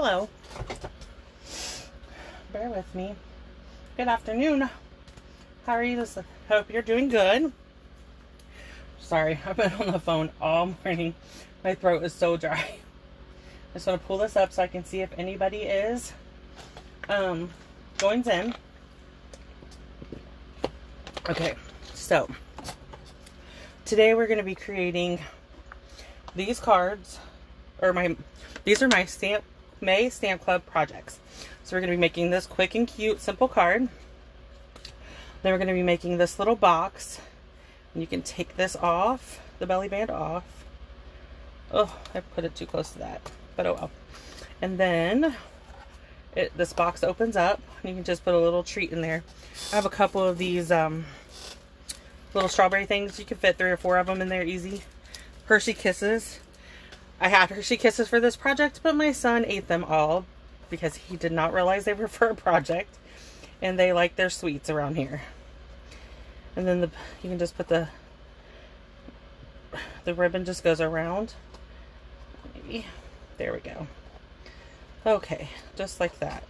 Hello. Bear with me. Good afternoon. How are you? Hope you're doing good. Sorry, I've been on the phone all morning. My throat is so dry. I just want to pull this up so I can see if anybody is joins in. Okay, so today we're going to be creating these cards, these are my May Stamp Club projects. So we're going to be making this quick and cute, simple card. Then we're going to be making this little box. And you can take this off, the belly band off. Oh, I put it too close to that, but oh well. And then this box opens up, and you can just put a little treat in there. I have a couple of these little strawberry things. You can fit 3 or 4 of them in there easy. Hershey Kisses. I had Hershey Kisses for this project, but my son ate them all because he did not realize they were for a project, and they like their sweets around here. And then you can just put the ribbon just goes around. Maybe. There we go. Okay, just like that.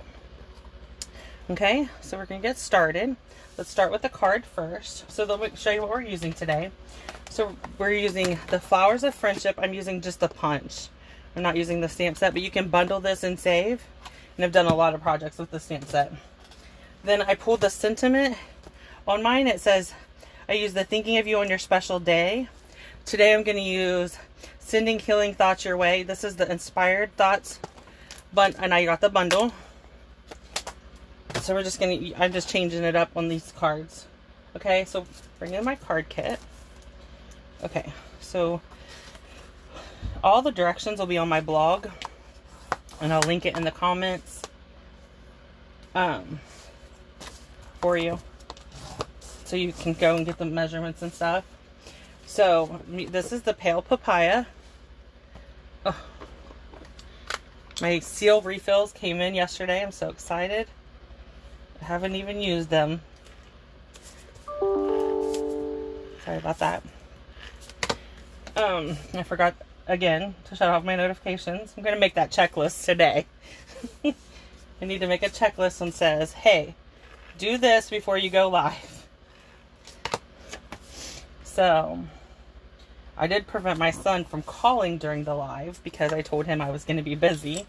Okay, so we're gonna get started. Let's start with the card first. So let me show you what we're using today. So we're using the Flowers of Friendship. I'm using just the punch. I'm not using the stamp set, but you can bundle this and save. And I've done a lot of projects with the stamp set. Then I pulled the sentiment. On mine it says, I use the thinking of you on your special day. Today I'm going to use sending healing thoughts your way. This is the inspired thoughts, and I got the bundle. So we're just going to, I'm just changing it up on these cards. Okay, so bring in my card kit. Okay, so all the directions will be on my blog, and I'll link it in the comments for you, so you can go and get the measurements and stuff. So this is the Pale Papaya. Oh, my seal refills came in yesterday. I'm so excited. I haven't even used them. Sorry about that. I forgot again to shut off my notifications. I'm going to make that checklist today. I need to make a checklist that says, hey, do this before you go live. So I did prevent my son from calling during the live because I told him I was going to be busy.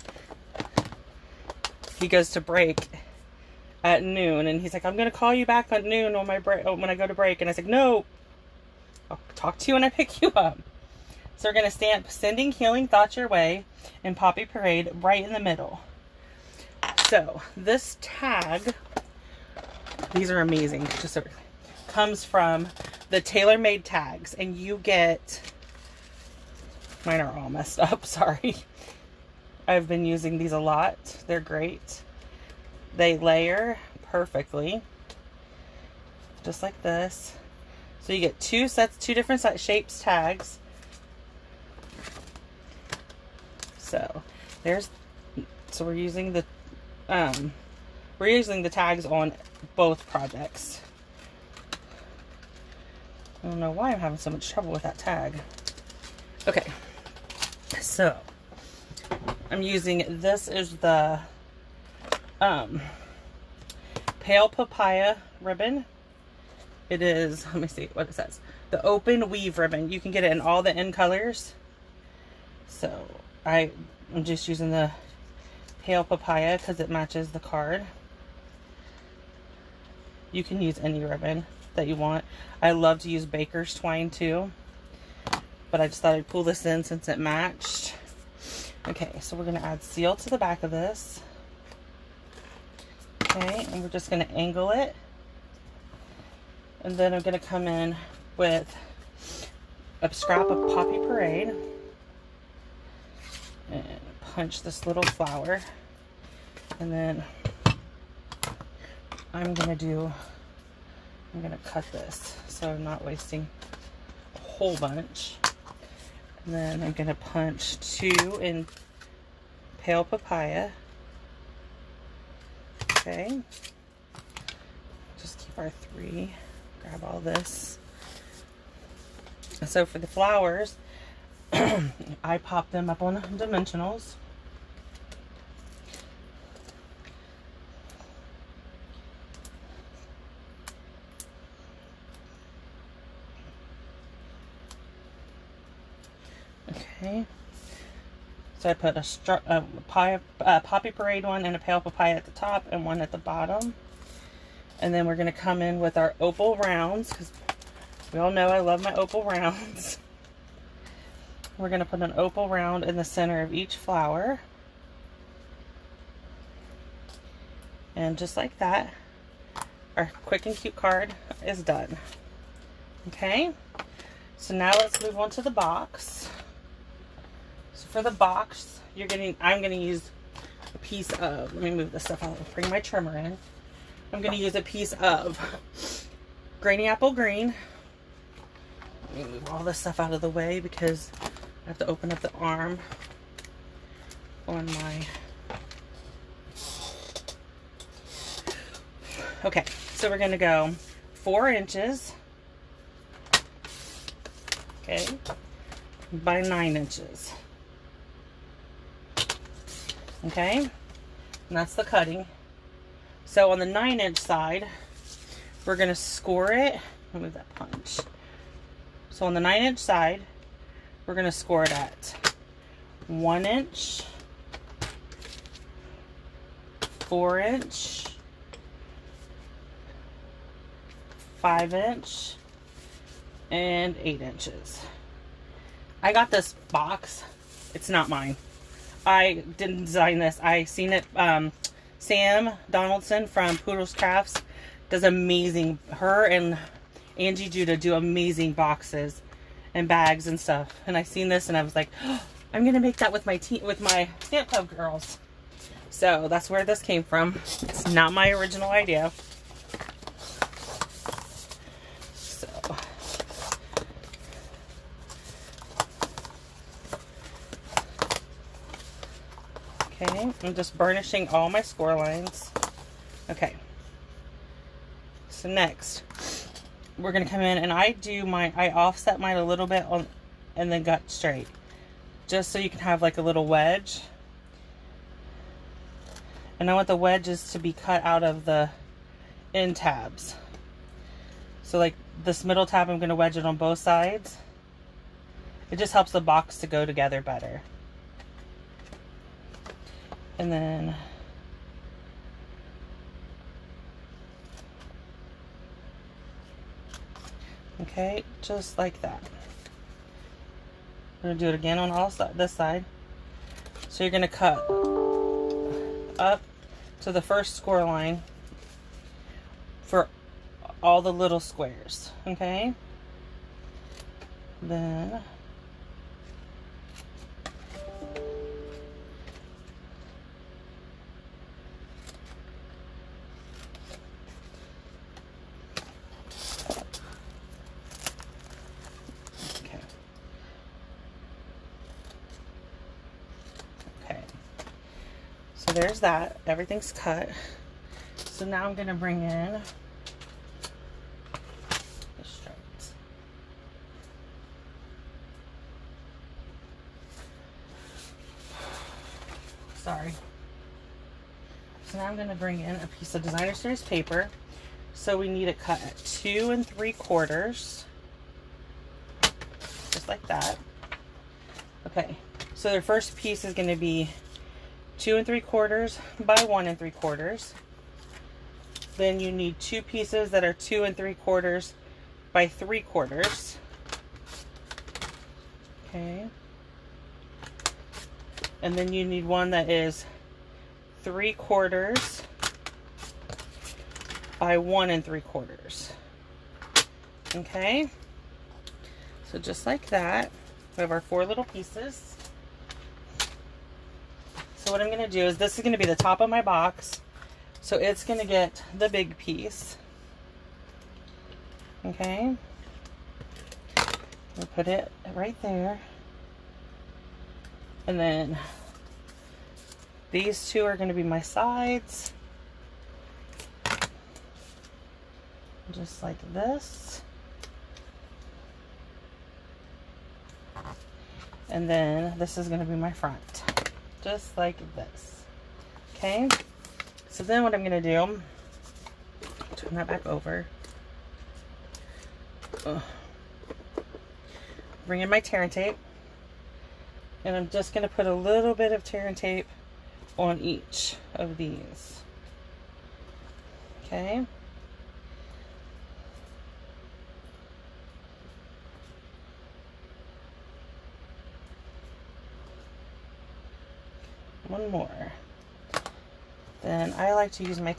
He goes to break at noon, and he's like, I'm going to call you back at noon on my break, when I go to break. And I said, no, I'll talk to you when I pick you up. So we're going to stamp Sending Healing Thoughts Your Way and Poppy Parade right in the middle. So this tag, these are amazing. Just so, comes from the tailor-made tags, and you get, mine are all messed up, sorry. I've been using these a lot. They're great. They layer perfectly, just like this. So you get 2 sets, 2 different shapes tags. So we're using the tags on both projects. I don't know why I'm having so much trouble with that tag. Okay, so I'm using, this is the Pale Papaya ribbon. It is, let me see what it says. The Open Weave ribbon. You can get it in all the end colors. So I'm just using the Pale Papaya because it matches the card. You can use any ribbon that you want. I love to use baker's twine too, but I just thought I'd pull this in since it matched. Okay, so we're going to add seal to the back of this. Okay, and we're just going to angle it. And then I'm going to come in with a scrap of Poppy Parade and punch this little flower. And then I'm going to cut this so I'm not wasting a whole bunch. And then I'm going to punch 2 in Pale Papaya. Okay. Just keep our 3. Grab all this. So for the flowers, I pop them up on dimensionals. Okay. So I put a Poppy Parade one and a Pale Papaya at the top and one at the bottom. And then we're going to come in with our opal rounds, because we all know I love my opal rounds. We're going to put an opal round in the center of each flower. And just like that, our quick and cute card is done. Okay, so now let's move on to the box. So for the box, I'm going to use a piece of, let me move this stuff out, bring my trimmer in. I'm going to use a piece of Granny Apple Green. Let me move all this stuff out of the way because I have to open up the arm on my... Okay, so we're going to go 4 inches, okay, by 9 inches. Okay, and that's the cutting. So on the 9-inch side, we're going to score it. Let me move that punch. So on the 9-inch side, we're going to score it at 1 inch, 4 inch, 5 inch, and 8 inches. I got this box. It's not mine. I didn't design this. I seen it. Sam Donaldson from Poodles Crafts does amazing. Her and Angie Judah do amazing boxes and bags and stuff. And I seen this and I was like, oh, I'm gonna make that with my Stamp Club girls. So that's where this came from. It's not my original idea. So okay, I'm just burnishing all my score lines. Okay. So next, we're gonna come in and I offset mine a little bit on and then gut straight. Just so you can have like a little wedge. And I want the wedges to be cut out of the end tabs. So like this middle tab, I'm gonna wedge it on both sides. It just helps the box to go together better. And then okay, just like that. We're gonna do it again on this side. So you're gonna cut up to the first score line for all the little squares, okay? Then so there's that. Everything's cut. So now I'm going to bring in the stripes. Sorry. So now I'm going to bring in a piece of designer series paper. So we need it cut at 2 3/4. Just like that. Okay. So the first piece is going to be 2 3/4 by 1 3/4. Then you need 2 pieces that are 2 3/4 by 3/4. Okay. And then you need one that is 3/4 by 1 3/4. Okay. So just like that, we have our 4 little pieces. So what I'm going to do is this is going to be the top of my box. So it's going to get the big piece. Okay. We'll put it right there. And then these 2 are going to be my sides. Just like this. And then this is going to be my front. Just like this. Okay. So then what I'm going to do, turn that back over. Bring in my tearing tape. And I'm just going to put a little bit of tear and tape on each of these. Okay. One more. Then I like to use my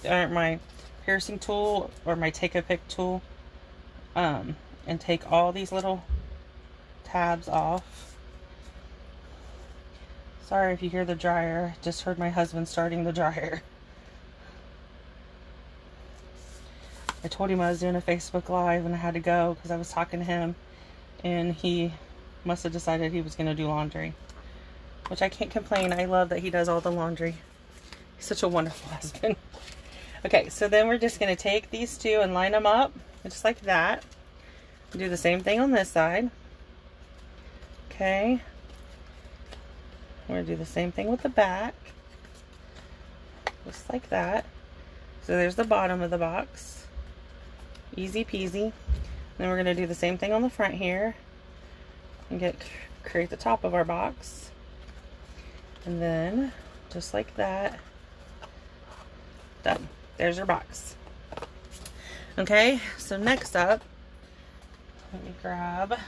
my piercing tool or my take-a-pick tool, and take all these little tabs off. Sorry if you hear the dryer. Just heard my husband starting the dryer. I told him I was doing a Facebook Live and I had to go because I was talking to him, and he must have decided he was going to do laundry, which I can't complain. I love that he does all the laundry. He's such a wonderful husband. Okay, so then we're just going to take these two and line them up just like that. Do the same thing on this side. Okay. We're going to do the same thing with the back. Just like that. So there's the bottom of the box. Easy peasy. Then we're going to do the same thing on the front here. And create the top of our box. And then, just like that. Done. There's your box. Okay, so next up, let me grab,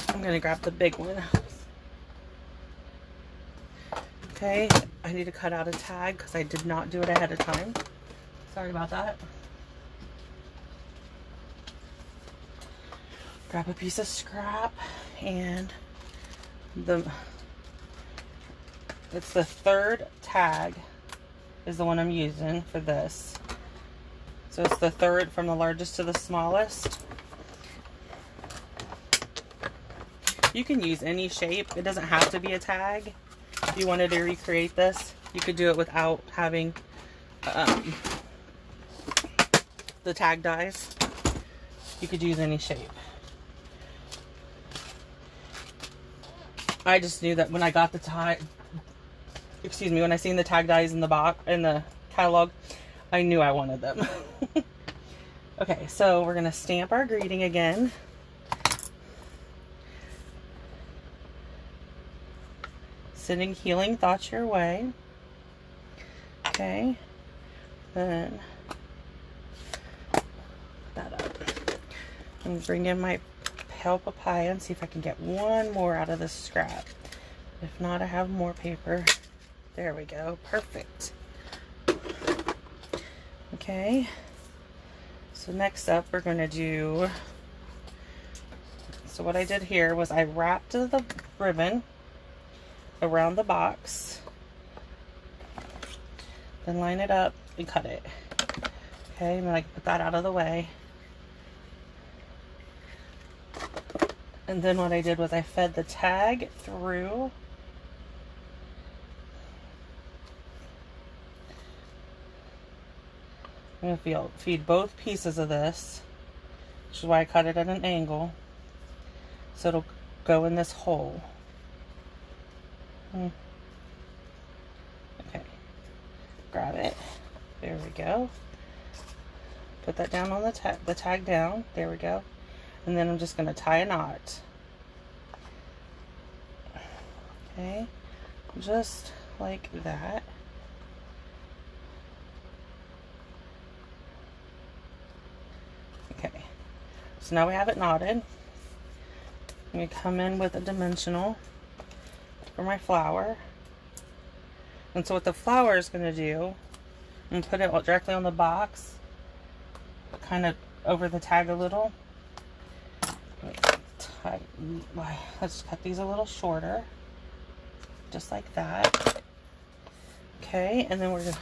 I'm going to grab the big one. Okay, I need to cut out a tag because I did not do it ahead of time. Sorry about that. Grab a piece of scrap, and it's the third tag is the one I'm using for this. So it's the third from the largest to the smallest. You can use any shape. It doesn't have to be a tag. If you wanted to recreate this, you could do it without having the tag dies. You could use any shape. I just knew that when I got the tag, when I seen the tag dies in the box, in the catalog, I knew I wanted them. Okay, so we're going to stamp our greeting again. Sending healing thoughts your way. Okay. Then that up. I'm bring in my pale papaya and see if I can get one more out of this scrap. If not, I have more paper. There we go. Perfect. Okay. So next up, we're going to do... So what I did here was I wrapped the ribbon around the box. Then line it up and cut it. Okay, and then I can put that out of the way. And then what I did was I fed the tag through. I'm going to feed both pieces of this, which is why I cut it at an angle, so it'll go in this hole. Okay, grab it. There we go. Put that down on the tag down. There we go. And then I'm just going to tie a knot. Okay, just like that. Okay, so now we have it knotted. I'm going to come in with a dimensional for my flower. And so what the flower is going to do, I'm going to put it directly on the box, kind of over the tag a little. Let's cut these a little shorter, just like that. Okay, and then we're going to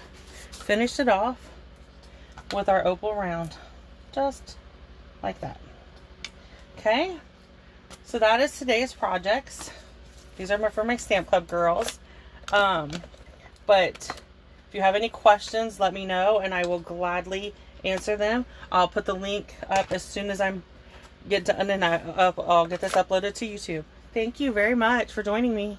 finish it off with our opal round, just like that. Okay, so that is today's projects. These are for my Stamp Club girls. But if you have any questions, let me know and I will gladly answer them. I'll put the link up as soon as I'm get done, and I'll get this uploaded to YouTube. Thank you very much for joining me.